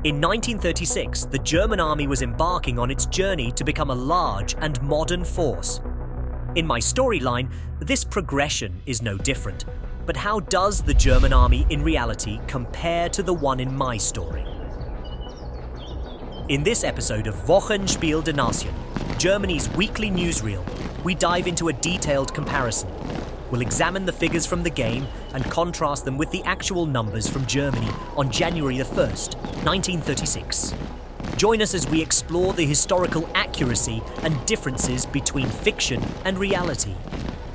In 1936, the German army was embarking on its journey to become a large and modern force. In my storyline, this progression is no different. But how does the German army in reality compare to the one in my story? In this episode of Wochenspiel der Nation, Germany's weekly newsreel, we dive into a detailed comparison. We'll examine the figures from the game and contrast them with the actual numbers from Germany on January the 1st, 1936. Join us as we explore the historical accuracy and differences between fiction and reality.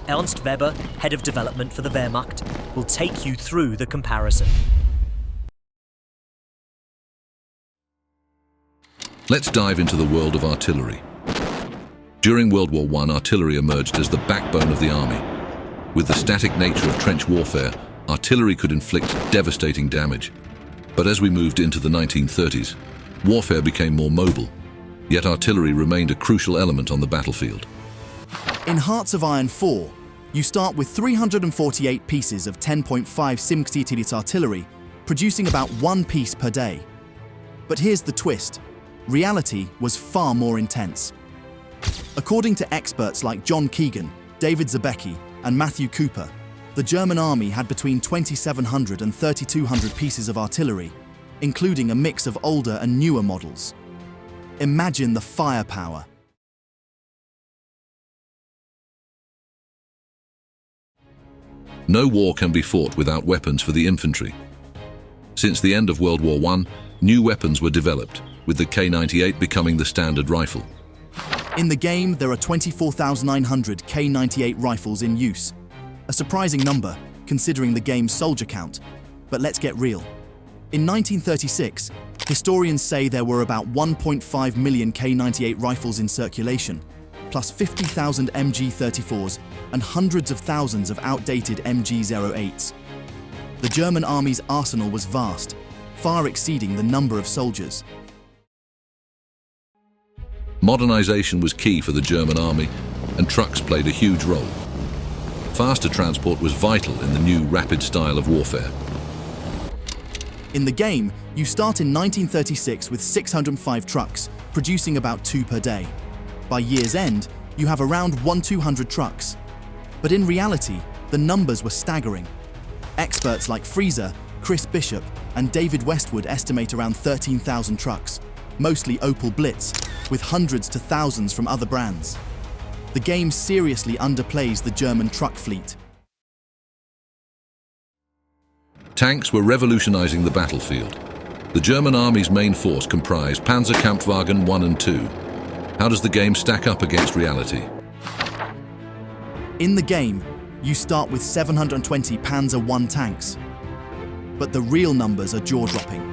Ernst Weber, head of development for the Wehrmacht, will take you through the comparison. Let's dive into the world of artillery. During World War I, artillery emerged as the backbone of the army. With the static nature of trench warfare, artillery could inflict devastating damage. But as we moved into the 1930s, warfare became more mobile, yet artillery remained a crucial element on the battlefield. In Hearts of Iron 4, you start with 348 pieces of 10.5 cm artillery, producing about one piece per day. But here's the twist. Reality was far more intense. According to experts like John Keegan, David Zabecki, and Matthew Cooper, the German army had between 2,700 and 3,200 pieces of artillery, including a mix of older and newer models. Imagine the firepower. No war can be fought without weapons for the infantry. Since the end of World War I, new weapons were developed, with the K98 becoming the standard rifle. In the game, there are 24,900 K98 rifles in use. A surprising number, considering the game's soldier count. But let's get real. In 1936, historians say there were about 1.5 million K98 rifles in circulation, plus 50,000 MG34s and hundreds of thousands of outdated MG08s. The German army's arsenal was vast, far exceeding the number of soldiers. Modernization was key for the German army, and trucks played a huge role. Faster transport was vital in the new rapid style of warfare. In the game, you start in 1936 with 605 trucks, producing about 2 per day. By year's end, you have around 1,200 trucks. But in reality, the numbers were staggering. Experts like Frieser, Chris Bishop, and David Westwood estimate around 13,000 trucks, mostly Opel Blitz, with hundreds to thousands from other brands. The game seriously underplays the German truck fleet. Tanks were revolutionizing the battlefield. The German army's main force comprised Panzerkampfwagen 1 and 2. How does the game stack up against reality? In the game, you start with 720 Panzer I tanks. But the real numbers are jaw-dropping.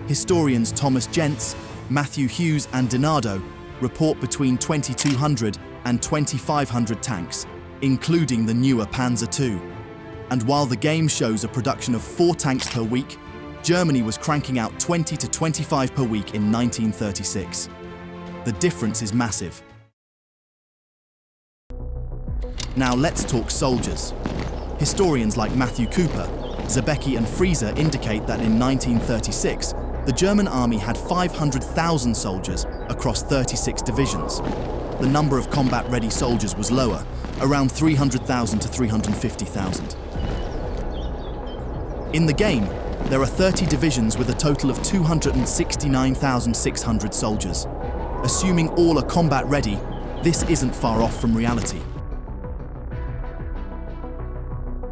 Historians Thomas Jentz, Matthew Hughes and Donado report between 2,200 and 2,500 tanks, including the newer Panzer II. And while the game shows a production of 4 tanks per week, Germany was cranking out 20 to 25 per week in 1936. The difference is massive. Now let's talk soldiers. Historians like Matthew Cooper, Zabecki and Frieser indicate that in 1936, the German army had 500,000 soldiers across 36 divisions. The number of combat-ready soldiers was lower, around 300,000 to 350,000. In the game, there are 30 divisions with a total of 269,600 soldiers. Assuming all are combat-ready, this isn't far off from reality.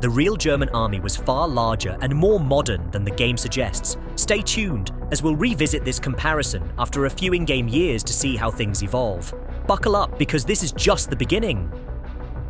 The real German army was far larger and more modern than the game suggests. Stay tuned, as we'll revisit this comparison after a few in-game years to see how things evolve. Buckle up, because this is just the beginning.